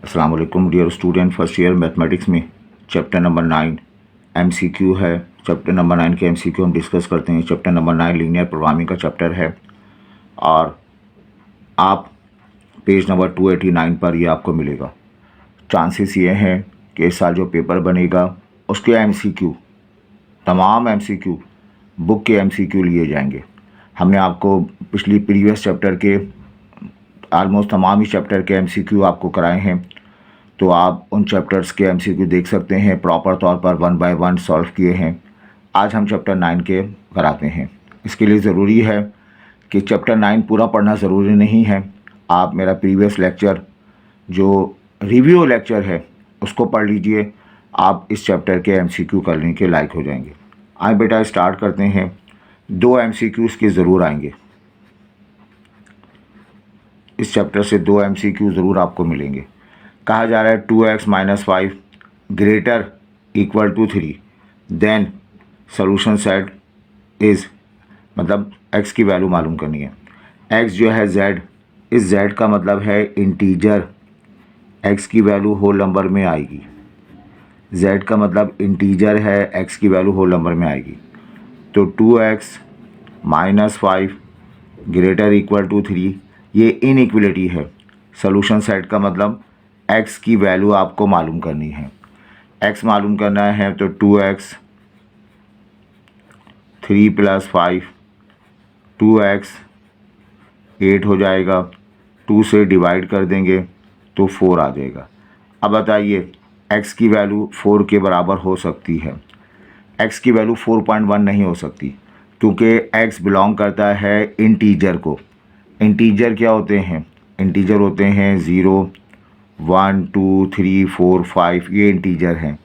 अस्सलाम वालेकुम dear student, first year mathematics में चैप्टर नंबर 9 एमसीक्यू है। चैप्टर नंबर 9 के एमसीक्यू हम डिस्कस करते हैं। चैप्टर नंबर 9 लीनियर प्रोग्रामिंग का चैप्टर है और आप पेज नंबर 289 पर ये आपको मिलेगा। चांसेस ये हैं कि इस साल जो पेपर बनेगा उसके एमसीक्यू, तमाम एमसीक्यू बुक के एमसीक्यू लिए जाएंगे। हमने आपको पिछली प्रीवियस चैप्टर के आलमोस्ट तमाम ही चैप्टर के एमसीक्यू आपको कराए हैं, तो आप उन चैप्टर्स के एमसीक्यू देख सकते हैं। प्रॉपर तौर पर 1 बाय 1 सॉल्व किए हैं। आज हम चैप्टर 9 के कराते हैं। इसके लिए ज़रूरी है कि चैप्टर 9 पूरा पढ़ना ज़रूरी नहीं है। आप मेरा प्रीवियस लेक्चर जो रिव्यू लेक्चर है उसको पढ़ लीजिए, आप इस चैप्टर के एमसीक्यू करने के लायक हो जाएंगे। आए बेटा स्टार्ट करते हैं। 2 एमसीक्यूज़ के ज़रूर आएंगे इस चैप्टर से, 2 एमसीक्यू ज़रूर आपको मिलेंगे। कहा जा रहा है 2x - 5 greater equal to 3, then solution set is, मतलब x की वैल्यू मालूम करनी है। x जो है z, इस z का मतलब है इंटीजर, x की वैल्यू होल नंबर में आएगी। z का मतलब इंटीजर है, x की वैल्यू होल नंबर में आएगी। तो 2x - 5 ग्रेटर इक्वल टू 3, ये इनइक्वलिटी है। सोल्यूशन सेट का मतलब x की वैल्यू आपको मालूम करनी है। x मालूम करना है तो 2x 3 + 5 2x 8 हो जाएगा। 2 से डिवाइड कर देंगे तो 4 आ जाएगा। अब बताइए x की वैल्यू 4 के बराबर हो सकती है? x की वैल्यू 4.1 नहीं हो सकती, क्योंकि x बिलोंग करता है इंटीजर को। इंटीजर क्या होते हैं? इंटीजर होते हैं 0, 1, 2, 3, 4, 5, ये इंटीजर हैं,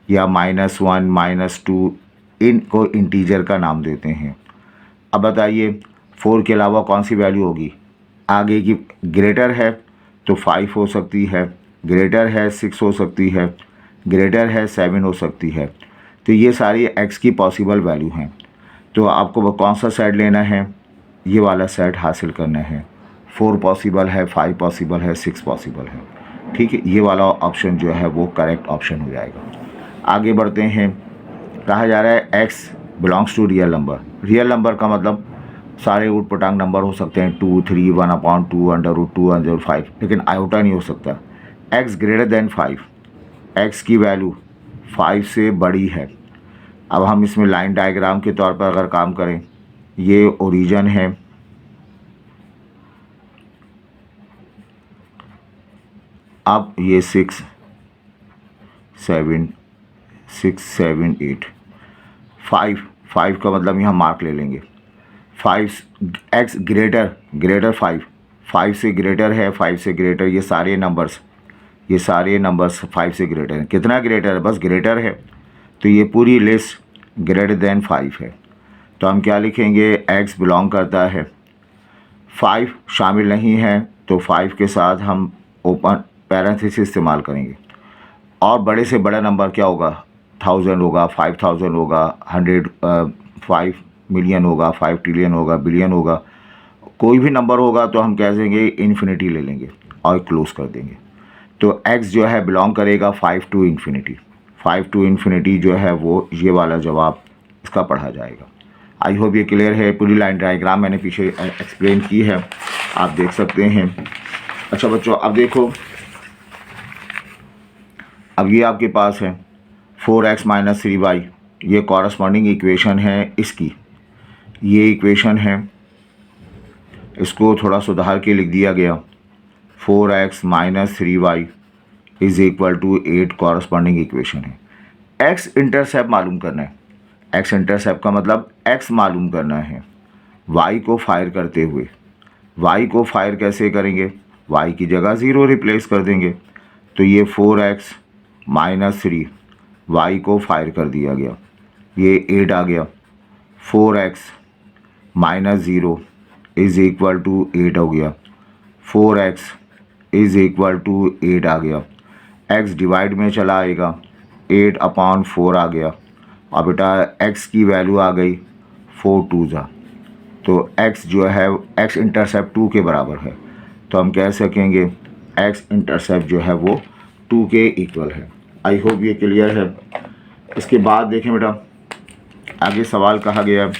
या -1, -2, इनको इंटीजर का नाम देते हैं। अब बताइए 4 के अलावा कौन सी वैल्यू होगी? आगे की ग्रेटर है तो 5 हो सकती है, ग्रेटर है 6 हो सकती है, ग्रेटर है 7 हो सकती है। तो ये सारी x की पॉसिबल वैल्यू हैं। तो आपको कौन सा सेट लेना है? ये वाला सेट हासिल करना है। 4 पॉसिबल है, 5 पॉसिबल है, 6 पॉसिबल है। ठीक है, ये वाला ऑप्शन जो है वो करेक्ट ऑप्शन हो जाएगा। आगे बढ़ते हैं। कहा जा रहा है x belongs to real number. Real number का मतलब सारे ऊट पटांग नंबर हो सकते हैं, 2, 3, 1/2, √2, √5, लेकिन आयोटा नहीं हो सकता। x ग्रेटर देन 5, x की वैल्यू 5 से बड़ी है। अब हम इसमें लाइन डायग्राम के तौर पर अगर काम करें, ये ओरिजिन है, अब ये 6, 7, 8, 5 का मतलब यहाँ मार्क ले लेंगे। 5 x ग्रेटर 5 से ग्रेटर है, 5 से ग्रेटर, ये सारे नंबर्स 5 से ग्रेटर हैं। कितना ग्रेटर है? बस ग्रेटर है, तो ये पूरी लिस्ट ग्रेटर देन 5 है। तो हम क्या लिखेंगे? x बिलोंग करता है, 5 शामिल नहीं है तो 5 के साथ हम ओपन पैरेंथेसिस इस्तेमाल करेंगे। और बड़े से बड़ा नंबर क्या होगा? 1000 होगा, 5000 होगा, 5 मिलियन होगा, 5 ट्रिलियन होगा, बिलियन होगा, कोई भी नंबर होगा तो हम कह देंगे इन्फिनिटी ले लेंगे और क्लोज कर देंगे। तो x जो है बिलोंग करेगा 5 टू इन्फिनिटी। 5 टू इन्फिनिटी जो है वो ये वाला जवाब इसका पढ़ा जाएगा। आई होप ये क्लियर है। पूरी लाइन डायग्राम मैंने पीछे एक्सप्लेन की है, आप देख सकते हैं। अच्छा बच्चों, अब देखो, अब ये आपके पास है 4x - 3y, ये कॉरस्पॉन्डिंग इक्वेशन है इसकी। ये इक्वेशन है, इसको थोड़ा सुधार के लिख दिया गया। 4x - 3y is equal to 8 corresponding equation है। x इंटरसेप्ट मालूम करना है। x इंटरसेप्ट का मतलब x मालूम करना है y को फायर करते हुए। y को फायर कैसे करेंगे? y की जगह 0 रिप्लेस कर देंगे। तो ये 4x - 3 y को फायर कर दिया गया, ये 8 आ गया। 4x - 0 इज़ इक्वल टू 8 हो गया। 4x इज़ इक्वल टू 8 आ गया। x डिवाइड में चला आएगा, 8/4 आ गया। और बेटा x की वैल्यू आ गई 4 2 जा, तो x जो है x इंटरसेप्ट 2 के बराबर है। तो हम कह सकेंगे एक्स इंटरसेप्ट जो है वो 2 के इक्वल है। आई होप ये क्लियर है। इसके बाद देखें बेटा, आगे सवाल कहा गया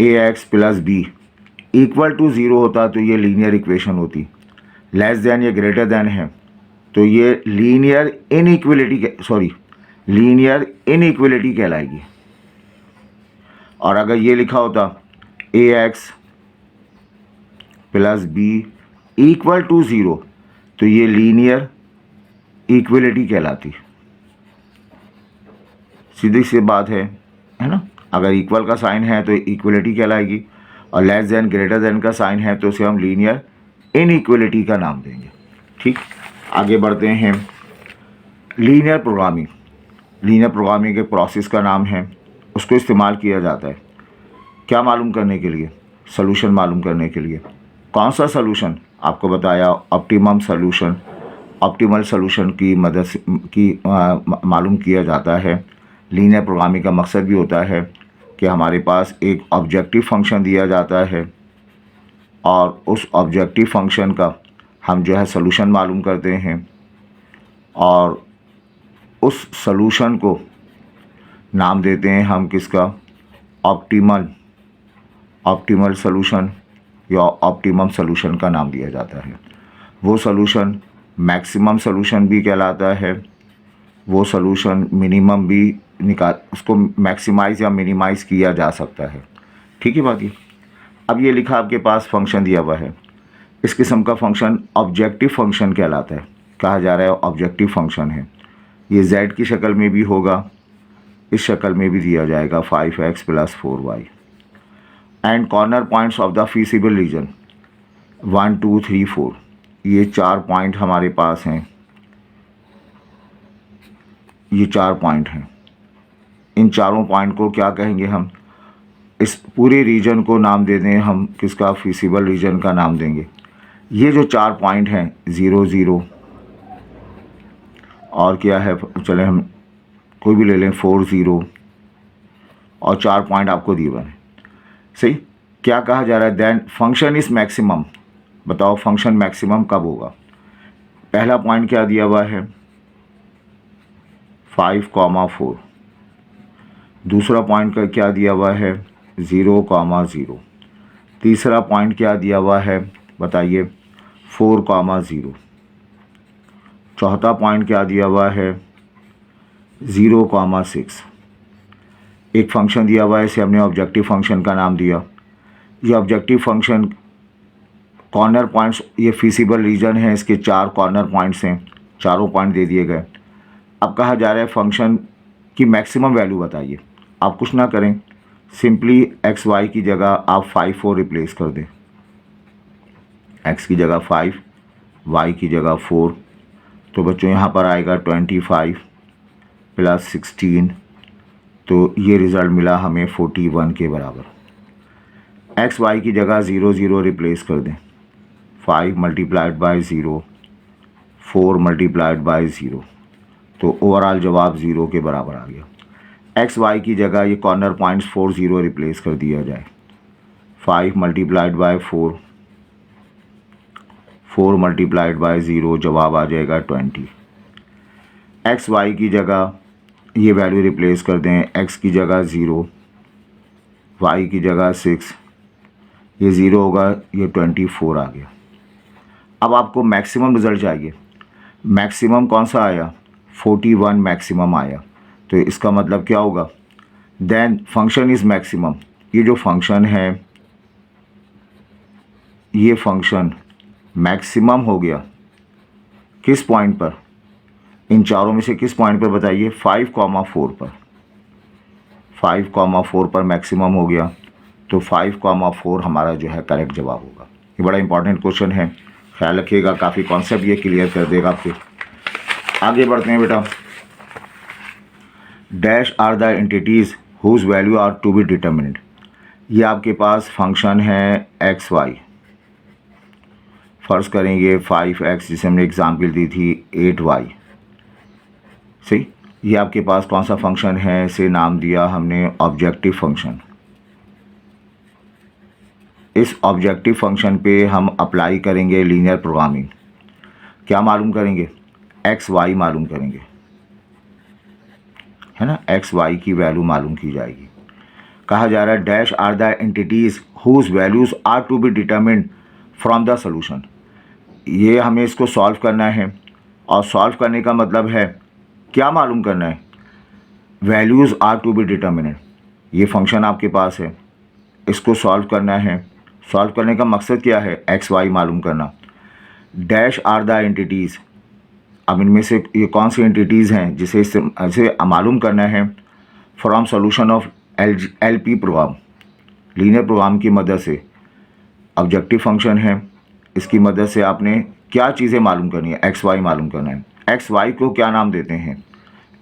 a x plus b equal to 0 होता तो ये लीनियर इक्वेशन होती, लेस देन या ग्रेटर देन है तो ये लीनियर इनइक्वलिटी कहलाएगी। और अगर ये लिखा होता a x plus b equal to 0 तो ये लीनियर इक्वलिटी कहलाती। सीधी सी बात है ना। अगर इक्वल का साइन है तो इक्वलिटी कहलाएगी, और लेस देन ग्रेटर देन का साइन है तो उसे हम लीनियर इनइक्वलिटी का नाम देंगे। ठीक, आगे बढ़ते हैं। लीनियर प्रोग्रामिंग के प्रोसेस का नाम है, उसको इस्तेमाल किया जाता है क्या मालूम करने के लिए? सॉल्यूशन मालूम करने के लिए। कौन सा सॉल्यूशन? आपको बताया ऑप्टिमल सॉल्यूशन की मदद से मालूम किया जाता है। लीनियर प्रोग्रामिंग का मकसद भी होता है कि हमारे पास एक ऑब्जेक्टिव फंक्शन दिया जाता है और उस ऑब्जेक्टिव फंक्शन का हम जो है सॉल्यूशन मालूम करते हैं, और उस सॉल्यूशन को नाम देते हैं हम किसका? ऑप्टिमल सॉल्यूशन या ऑप्टिमम सॉल्यूशन का नाम दिया जाता है। वो सॉल्यूशन मैक्सिमम सॉल्यूशन भी कहलाता है, वो सॉल्यूशन मिनिमम भी उसको मैक्सिमाइज़ या मिनिमाइज़ किया जा सकता है। ठीक है बात ये। अब ये लिखा आपके पास फंक्शन दिया हुआ है, इस किस्म का फंक्शन ऑब्जेक्टिव फंक्शन कहलाता है, कहा जा रहा है ऑब्जेक्टिव फंक्शन है। ये z की शक्ल में भी होगा, इस शक्ल में भी दिया जाएगा 5x + 4y। And corner points of the feasible region 1 2 3 4, ये 4 पॉइंट हमारे पास हैं, ये 4 पॉइंट हैं। इन चारों पॉइंट को क्या कहेंगे हम? इस पूरे रीजन को नाम दे दें हम किसका? फीसिबल रीजन का नाम देंगे। ये जो 4 पॉइंट हैं 0 0 और क्या है, चले हम कोई भी ले लें 4 0 और 4 पॉइंट आपको दिए हुए हैं। सही, क्या कहा जा रहा है? Then function is maximum. बताओ फंक्शन मैक्सिमम कब होगा? पहला पॉइंट क्या दिया हुआ है? 5, 4। दूसरा पॉइंट का क्या दिया हुआ है? 0, 0। तीसरा पॉइंट क्या दिया हुआ है बताइए? 4, 0। चौथा पॉइंट क्या दिया हुआ है? 0, 6। एक फंक्शन दिया हुआ है, इसे हमने ऑब्जेक्टिव फंक्शन का नाम दिया। ये ऑब्जेक्टिव फंक्शन कॉर्नर पॉइंट्स, ये फीसिबल रीजन है, इसके 4 कॉर्नर पॉइंट्स हैं, चारों पॉइंट दे दिए गए। अब कहा जा रहा है फंक्शन की मैक्सिमम वैल्यू बताइए। आप कुछ ना करें, सिंपली एक्स वाई की जगह आप 5 4 रिप्लेस कर दें। एक्स की जगह 5, वाई की जगह 4, तो बच्चों यहाँ पर आएगा 25 + 16, तो ये रिज़ल्ट मिला हमें 41 के बराबर। एक्स वाई की जगह 0 0 रिप्लेस कर दें। 5 × 0, 4 × 0, तो ओवरऑल जवाब 0 के बराबर आ गया। एक्स वाई की जगह ये कॉर्नर पॉइंट्स 4 0 रिप्लेस कर दिया जाए। 5 × 4, 4 × 0, जवाब आ जाएगा 20। एक्स वाई की जगह ये वैल्यू रिप्लेस कर दें। एक्स की जगह 0, वाई की जगह 6, ये 0 होगा, ये 24 आ गया। अब आपको मैक्सिमम रिज़ल्ट चाहिए। मैक्सिमम कौन सा आया? 41 मैक्सिमम आया। तो इसका मतलब क्या होगा? Then function is maximum. ये जो फंक्शन है, ये फंक्शन मैक्सिमम हो गया किस पॉइंट पर? इन चारों में से किस पॉइंट पर बताइए? 5, 4 पर। 5, 4 पर मैक्सिमम हो गया, तो 5, 4 हमारा जो है करेक्ट जवाब होगा। ये बड़ा इंपॉर्टेंट क्वेश्चन है, ख्याल रखिएगा, काफ़ी कॉन्सेप्ट ये क्लियर कर देगा आपके। आगे बढ़ते हैं बेटा। Dash are the entities whose value are to be determined. ये आपके पास फंक्शन है एक्स वाई। फ़र्ज़ करेंगे 5x, जिसे हमने एग्जाम्पल दी थी 8y। सही, ये आपके पास कौन सा फंक्शन है? इसे नाम दिया हमने ऑब्जेक्टिव फंक्शन। इस ऑब्जेक्टिव फंक्शन पे हम अप्लाई करेंगे लीनियर प्रोग्रामिंग। क्या मालूम करेंगे, एक्स वाई मालूम करेंगे, है ना, एक्स वाई की वैल्यू मालूम की जाएगी। कहा जा रहा है dash are the entities whose values are to be determined from the solution. ये हमें इसको सॉल्व करना है, और सॉल्व करने का मतलब है क्या मालूम करना है, वैल्यूज़ आर टू बी डिटरमिनेड। ये फंक्शन आपके पास है, इसको सॉल्व करना है। सॉल्व करने का मकसद क्या है, एक्स वाई मालूम करना। डैश आर द एंटिटीज़, अब इनमें से ये कौन सी एंटिटीज़ हैं जिसे इसे मालूम करना है, from solution of L P program, linear program की मदद से। ऑब्जेक्टिव फंक्शन है, इसकी मदद से आपने क्या चीज़ें मालूम करनी है, एक्स वाई मालूम करना है। एक्स वाई को क्या नाम देते हैं,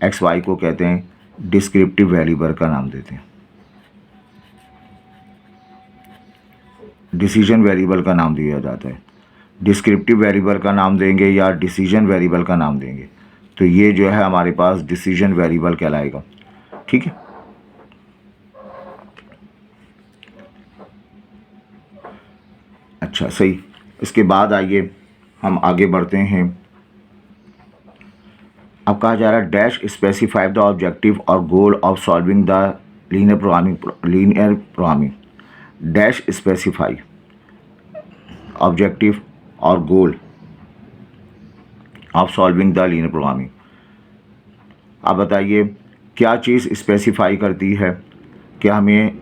एक्स वाई को कहते हैं डिस्क्रिप्टिव वेरिएबल का नाम देते हैं, डिसीजन वेरिएबल का नाम दिया जाता है। डिस्क्रिप्टिव वेरिएबल का नाम देंगे या डिसीजन वेरिएबल का नाम देंगे, तो ये जो है हमारे पास डिसीजन वेरिएबल कहलाएगा। ठीक है, अच्छा सही। इसके बाद आइए हम आगे बढ़ते हैं। अब कहा जा रहा है डैश स्पेसिफाई द ऑब्जेक्टिव और goal of solving the linear programming. Dash specify objective और goal of solving the linear programming. अब बताइए क्या चीज़ स्पेसिफाई करती है कि हमें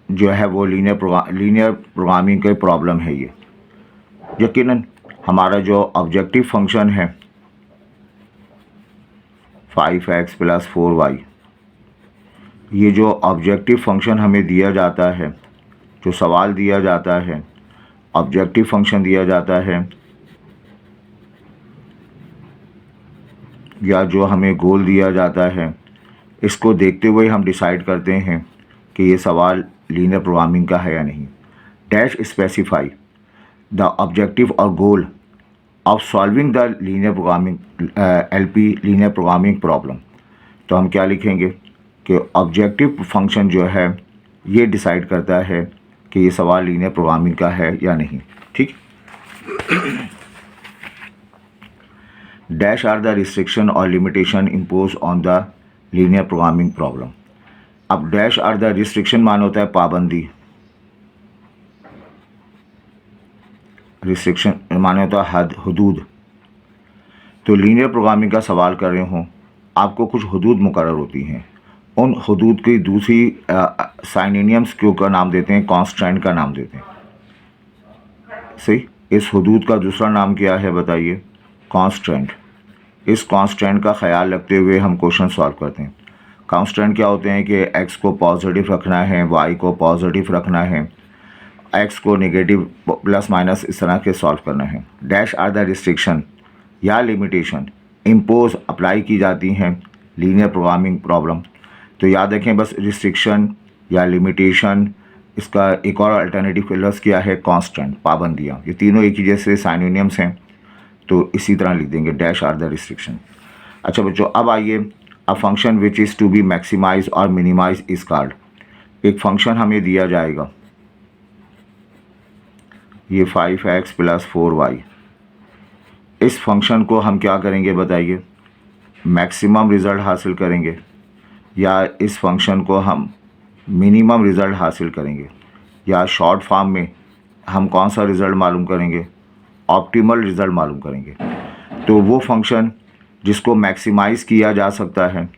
जो है वो लीनियर प्रोग्रामिंग का प्रॉब्लम है। ये यकीनन हमारा जो ऑब्जेक्टिव फंक्शन है 5x + 4y, ये जो ऑब्जेक्टिव फंक्शन हमें दिया जाता है, जो सवाल दिया जाता है, ऑब्जेक्टिव फंक्शन दिया जाता है, या जो हमें गोल दिया जाता है, इसको देखते हुए हम डिसाइड करते हैं कि ये सवाल लीनियर प्रोग्रामिंग का है या नहीं। डैश स्पेसिफाई द ऑब्जेक्टिव और goal of solving the linear programming LP linear programming problem. तो हम क्या लिखेंगे कि ऑब्जेक्टिव फंक्शन जो है ये डिसाइड करता है कि ये सवाल लीनियर प्रोग्रामिंग का है या नहीं। ठीक, डैश आर द रिस्ट्रिक्शन और limitation impose on the linear programming problem. अब डैश आर द रिस्ट्रिक्शन मान होता है पाबंदी, रिस्ट्रिक्शन माने होता है हद, हदूद। तो लीनियर प्रोग्रामिंग का सवाल कर रहे हों, आपको कुछ हदूद मुकर्रर होती हैं, उन हदूद की दूसरी साइनियम्स क्यों का नाम देते हैं, कॉन्स्टेंट का नाम देते हैं। सही, इस हदूद का दूसरा नाम क्या है बताइए, कॉन्स्टेंट। इस कॉन्स्टेंट का ख्याल रखते हुए हम क्वेश्चन सॉल्व करते हैं। कॉन्स्टेंट क्या होते हैं कि x को पॉजिटिव रखना है, y को पॉजिटिव रखना है, x को नेगेटिव प्लस माइनस इस तरह के सॉल्व करना है। डैश आर द रिस्ट्रिक्शन या लिमिटेशन इम्पोज अप्लाई की जाती हैं लीनियर प्रोग्रामिंग प्रॉब्लम। तो याद रखें बस रिस्ट्रिक्शन या लिमिटेशन, इसका एक और अल्टरनेटिव लफ्ज़ क्या है, कांस्टेंट, पाबंदियाँ। ये तीनों एक ही जैसे साइनोनिम्स हैं, तो इसी तरह लिख देंगे डैश आर द रिस्ट्रिक्शन। अच्छा बच्चों, अब आइए a function which is to be maximize और मिनिमाइज इज कॉल्ड। एक फंक्शन हमें दिया जाएगा, ये 5x + 4y। इस फंक्शन को हम क्या करेंगे बताइए, मैक्सिमम रिज़ल्ट हासिल करेंगे, या इस फंक्शन को हम मिनिमम रिज़ल्ट हासिल करेंगे, या शॉर्ट फॉर्म में हम कौन सा रिज़ल्ट मालूम करेंगे, ऑप्टिमल रिज़ल्ट मालूम करेंगे। तो वो फंक्शन जिसको मैक्सिमाइज़ किया जा सकता है,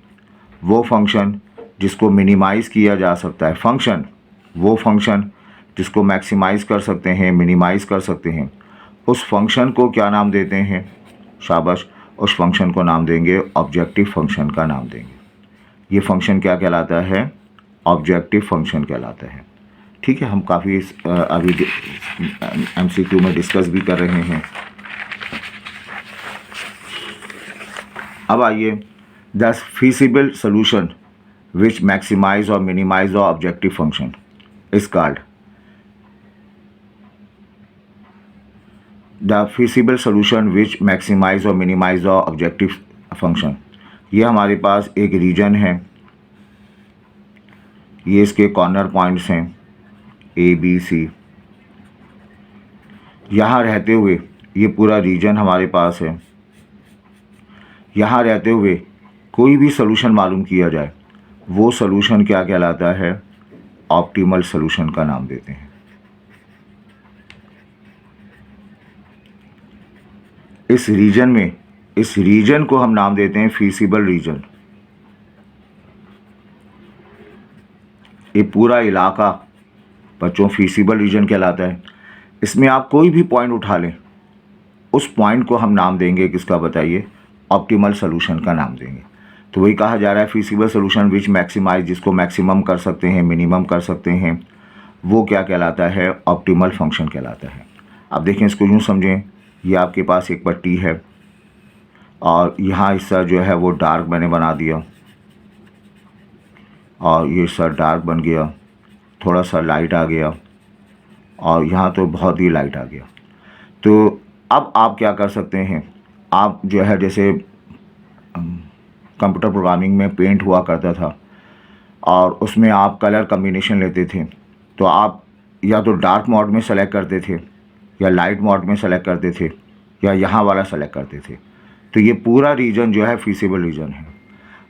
वो फंक्शन जिसको मिनिमाइज़ किया जा सकता है, फंक्शन वो फंक्शन जिसको मैक्सिमाइज़ कर सकते हैं, मिनिमाइज़ कर सकते हैं, उस फंक्शन को क्या नाम देते हैं, शाबाश, उस फंक्शन को नाम देंगे ऑब्जेक्टिव फंक्शन का नाम देंगे। ये फंक्शन क्या कहलाता है, ऑब्जेक्टिव फंक्शन कहलाता है। ठीक है, हम काफ़ी अभी MCQ में डिस्कस भी कर रहे हैं। अब आइए the feasible solution which maximize और minimize the objective function is called. The feasible solution which maximize और मिनिमाइज द ऑब्जेक्टिव फंक्शन, ये हमारे पास एक रीजन है, ये इसके कॉर्नर पॉइंट्स हैं A B C। यहाँ रहते हुए ये पूरा रीजन हमारे पास है, यहाँ रहते हुए कोई भी सलूशन मालूम किया जाए, वो सलूशन क्या कहलाता है, ऑप्टिमल सलूशन का नाम देते हैं। इस रीजन में, इस रीजन को हम नाम देते हैं फीसिबल रीजन। ये पूरा इलाका बच्चों फीसिबल रीजन कहलाता है। इसमें आप कोई भी पॉइंट उठा लें, उस पॉइंट को हम नाम देंगे किसका बताइए, ऑप्टिमल सॉल्यूशन का नाम देंगे। तो वही कहा जा रहा है फीसिबल सॉल्यूशन विच मैक्सिमाइज, जिसको मैक्सिमम कर सकते हैं, मिनिमम कर सकते हैं, वो क्या कहलाता है, ऑप्टिमल फंक्शन कहलाता है। अब देखें, इसको यूँ समझें, ये आपके पास एक पट्टी है और यहाँ हिस्सा जो है वो डार्क मैंने बना दिया और ये हिस्सा डार्क बन गया, थोड़ा सा लाइट आ गया और यहाँ तो बहुत ही लाइट आ गया। तो अब आप क्या कर सकते हैं, आप जो है जैसे कंप्यूटर प्रोग्रामिंग में पेंट हुआ करता था और उसमें आप कलर कम्बिनेशन लेते थे, तो आप या तो डार्क मोड में सेलेक्ट करते थे या लाइट मोड में सेलेक्ट करते थे या यहाँ वाला सेलेक्ट करते थे। तो ये पूरा रीजन जो है फीसिबल रीजन है।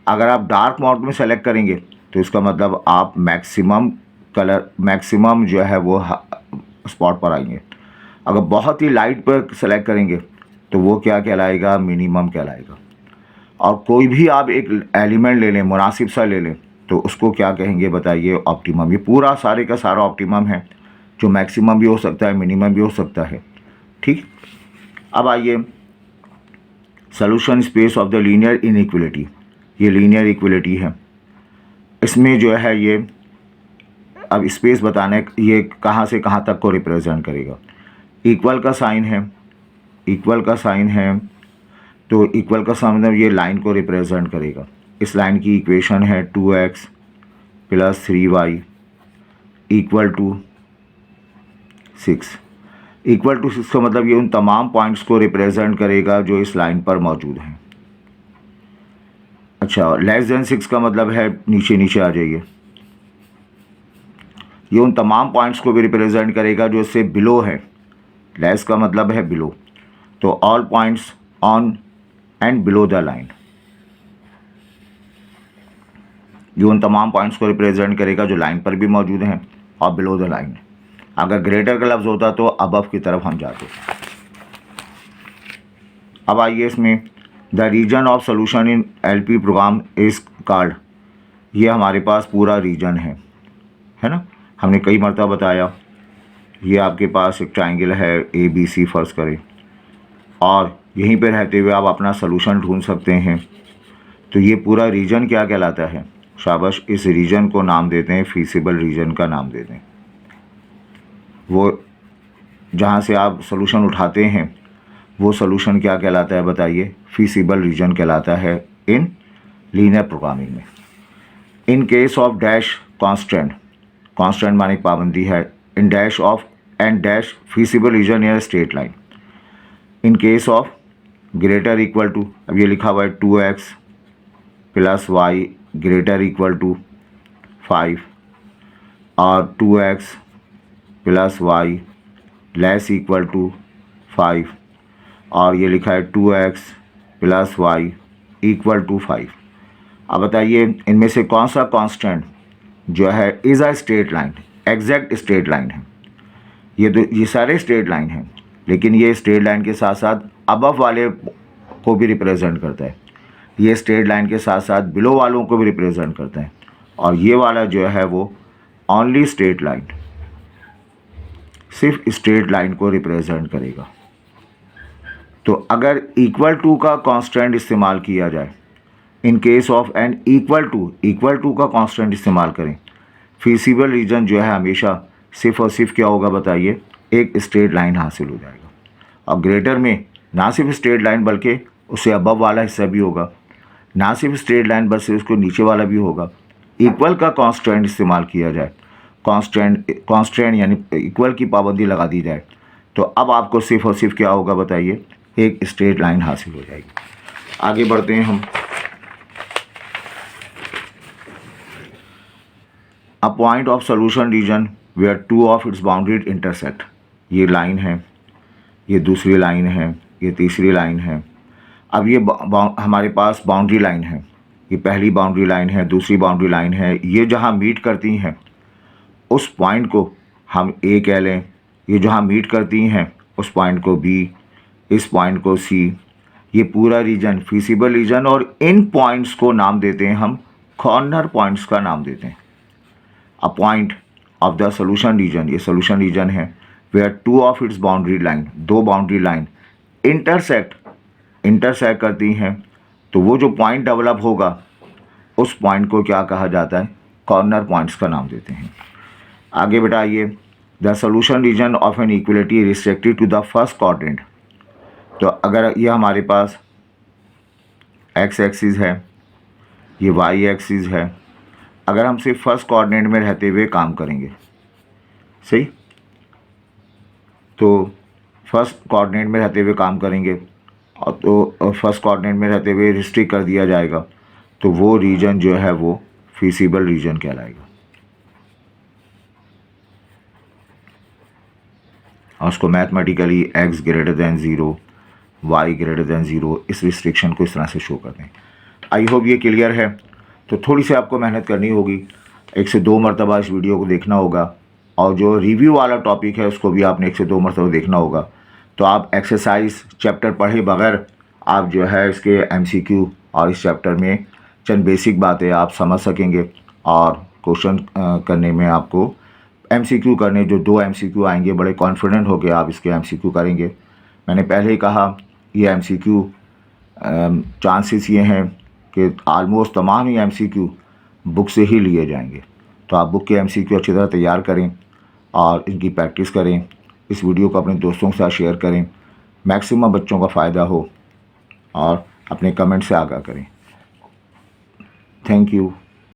अगर आप डार्क मोड में सेलेक्ट करेंगे तो इसका मतलब आप मैक्सिमम कलर, मैक्सिमम जो है वो स्पॉट पर आएंगे। अगर बहुत ही लाइट पर सेलेक्ट करेंगे तो वो क्या कहलाएगा, मिनिमम कहलाएगा। और कोई भी आप एक एलिमेंट ले लें, मुनासिब सा ले लें, तो उसको क्या कहेंगे बताइए, ऑप्टिमम। ये पूरा सारे का सारा ऑप्टिमम है, जो मैक्सिमम भी हो सकता है, मिनिमम भी हो सकता है। ठीक, अब आइए solution space of the linear inequality. ये लीनियर इक्वलिटी है, इसमें जो है ये अब स्पेस बताने, ये कहाँ से कहाँ तक को रिप्रेजेंट करेगा। इक्वल का साइन है, इक्वल का साइन है, तो इक्वल का साइन मतलब ये लाइन को रिप्रेजेंट करेगा। इस लाइन की इक्वेशन है 2x + 3y = 6। इक्वल टू 6 का मतलब ये उन तमाम पॉइंट्स को रिप्रेजेंट करेगा जो इस लाइन पर मौजूद हैं। अच्छा, लेस देन 6 का मतलब है नीचे नीचे आ जाइए, ये उन तमाम पॉइंट्स को भी रिप्रेजेंट करेगा जो इससे बिलो है। लेस का मतलब है बिलो, तो all points on and below the line, ये उन तमाम पॉइंट्स को रिप्रेजेंट करेगा जो लाइन पर भी मौजूद हैं और बिलो द लाइन। अगर ग्रेटर का लफ्ज़ होता तो अबव की तरफ हम जाते। अब आइए इसमें the region of solution in LP program is called, ये हमारे पास पूरा रीजन है ना, हमने कई मरतबा बताया। ये आपके पास एक ट्राइंगल है ABC फर्ज करें, और यहीं पे रहते हुए आप अपना सोल्यूशन ढूंढ सकते हैं। तो ये पूरा रीजन क्या कहलाता है, शाबाश, इस रीजन को नाम देते हैं फीसिबल रीजन का नाम देते हैं। वो जहाँ से आप सोल्यूशन उठाते हैं वो सोल्यूशन क्या कहलाता है बताइए, फीसिबल रीजन कहलाता है इन लीनियर प्रोग्रामिंग में। In case of dash constant, constant माने पाबंदी है, in dash of and dash feasible region near straight line. In case of greater equal to, अब ये लिखा हुआ है 2x + y > 5 और 2x + y < 5 और ये लिखा है 2x + y = 5। अब बताइए इनमें से कौन सा कांस्टेंट जो है is a straight line, exact straight line है। ये सारे स्ट्रेट लाइन हैं, लेकिन ये स्ट्रेट लाइन के साथ साथ अबव वाले को भी रिप्रेजेंट करता है, ये स्ट्रेट लाइन के साथ साथ बिलो वालों को भी रिप्रेजेंट करता है, और ये वाला जो है वो ओनली स्ट्रेट लाइन, सिर्फ स्ट्रेट लाइन को रिप्रेजेंट करेगा। तो अगर = का कांस्टेंट इस्तेमाल किया जाए, इन केस ऑफ एन = का कांस्टेंट इस्तेमाल करें, फीसिबल रीजन जो है हमेशा सिर्फ और सिर्फ क्या होगा बताइए, एक स्ट्रेट लाइन हासिल हो जाएगा। और ग्रेटर में ना सिर्फ स्ट्रेट लाइन बल्कि उससे अबव वाला हिस्सा भी होगा, ना सिर्फ स्ट्रेट लाइन बल्कि उसको नीचे वाला भी होगा। इक्वल का कांस्टेंट इस्तेमाल किया जाए, कांस्टेंट यानी इक्वल की पाबंदी लगा दी जाए, तो अब आपको सिर्फ और सिर्फ क्या होगा बताइए, एक स्ट्रेट लाइन हासिल हो जाएगी। आगे बढ़ते हैं हम। A point of solution region where 2 of its boundaries intersect, ये लाइन है, ये दूसरी लाइन है, ये तीसरी लाइन है। अब ये हमारे पास बाउंड्री लाइन है, ये पहली बाउंड्री लाइन है, दूसरी बाउंड्री लाइन है। ये जहाँ मीट करती हैं उस पॉइंट को हम ए कह लें, ये जहाँ मीट करती हैं उस पॉइंट को बी, इस पॉइंट को सी। ये पूरा रीजन फीसिबल रीजन, और इन पॉइंट्स को नाम देते हैं हम कॉर्नर पॉइंट्स का नाम देते हैं। A point of the solution region, ये सोल्यूशन रीजन है, where two of its boundary line, दो बाउंड्री लाइन इंटरसेक्ट करती हैं, तो वो जो पॉइंट डेवलप होगा उस पॉइंट को क्या कहा जाता है, कॉर्नर पॉइंट्स का नाम देते हैं। आगे बताइए, the solution region of inequality restricted to the first quadrant. तो अगर ये हमारे पास एक्स एक्सिस है, ये वाई एक्सिस है, अगर हम सिर्फ फर्स्ट कोऑर्डिनेट में रहते हुए काम करेंगे, सही, तो फर्स्ट कोऑर्डिनेट में रहते हुए काम करेंगे और तो फर्स्ट कोऑर्डिनेट में रहते हुए रिस्ट्रिक्ट कर दिया जाएगा, तो वो रीजन जो है वो फीसिबल रीजन कहलाएगा और उसको mathematically x greater than 0, y greater than 0 इस रिस्ट्रिक्शन को इस तरह से शो कर दें। आई होप ये क्लियर है। तो थोड़ी सी आपको मेहनत करनी होगी, 1 से 2 मरतबा इस वीडियो को देखना होगा, और जो रिव्यू वाला टॉपिक है उसको भी आपने 1 से 2 मरतबा देखना होगा। तो आप एक्सरसाइज चैप्टर पढ़े बगैर आप जो है इसके MCQ और इस चैप्टर में चंद बेसिक बातें आप समझ सकेंगे, और क्वेश्चन करने में आपको MCQ करने, जो 2 MCQ आएंगे, बड़े कॉन्फिडेंट होकर आप इसके MCQ करेंगे। मैंने पहले ही कहा ये MCQ चांसेस ये हैं कि आलमोस्ट तमाम ही MCQ बुक से ही लिए जाएंगे। तो आप बुक के MCQ अच्छी तरह तैयार करें और इनकी प्रैक्टिस करें। इस वीडियो को अपने दोस्तों के साथ शेयर करें, मैक्सिमम बच्चों का फ़ायदा हो, और अपने कमेंट से आगाह करें। Thank you.